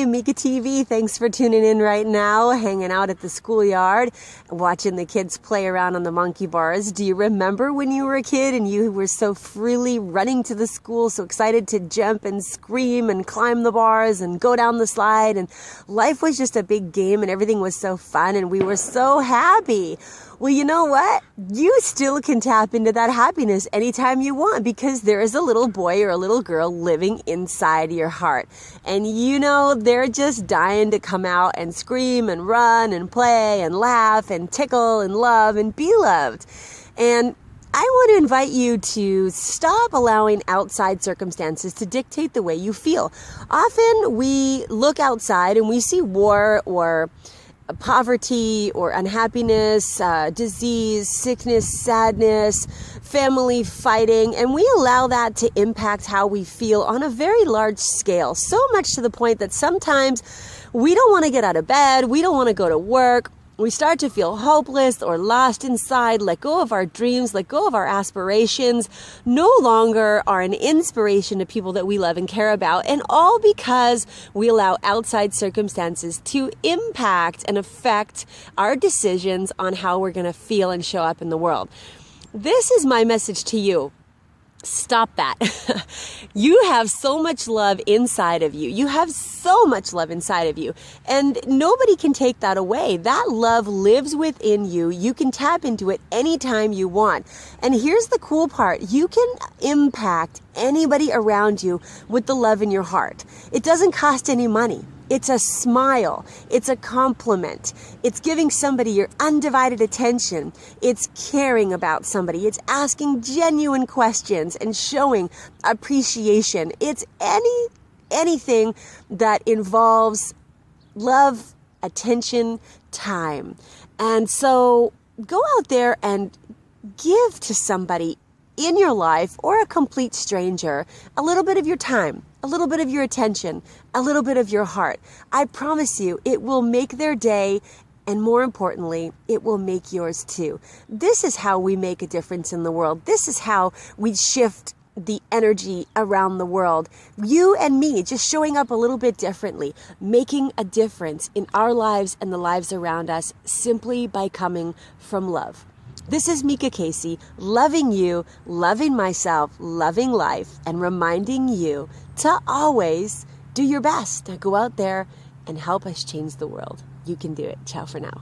Mika TV. Thanks for tuning in right now, hanging out at the schoolyard, watching the kids play around on the monkey bars. Do you remember when you were a kid and you were so freely running to the school, so excited to jump and scream and climb the bars and go down the slide? And life was just a big game and everything was so fun and we were so happy. Well, you know what? You still can tap into that happiness anytime you want because there is a little boy or a little girl living inside your heart. And you know, they're just dying to come out and scream and run and play and laugh and tickle and love and be loved. And I want to invite you to stop allowing outside circumstances to dictate the way you feel. Often we look outside and we see war or poverty or unhappiness, disease, sickness, sadness, family fighting, and we allow that to impact how we feel on a very large scale. So much to the point that sometimes we don't want to get out of bed, we don't want to go to work. We start to feel hopeless or lost inside, let go of our dreams, let go of our aspirations, no longer are an inspiration to people that we love and care about, and all because we allow outside circumstances to impact and affect our decisions on how we're going to feel and show up in the world. This is my message to you. Stop that. You have so much love inside of you. You have so much love inside of you. And nobody can take that away. That love lives within you. You can tap into it anytime you want. And here's the cool part. You can impact anybody around you with the love in your heart. It doesn't cost any money. It's a smile. It's a compliment. It's giving somebody your undivided attention. It's caring about somebody. It's asking genuine questions and showing appreciation. It's anything that involves love, attention, time. And so go out there and give to somebody in your life or a complete stranger a little bit of your time, a little bit of your attention, a little bit of your heart. I promise you, it will make their day, and more importantly, it will make yours too. This is how we make a difference in the world. This is how we shift the energy around the world. You and me just showing up a little bit differently, making a difference in our lives and the lives around us simply by coming from love. This is Mika Casey, loving you, loving myself, loving life, and reminding you to always do your best. Now go out there and help us change the world. You can do it. Ciao for now.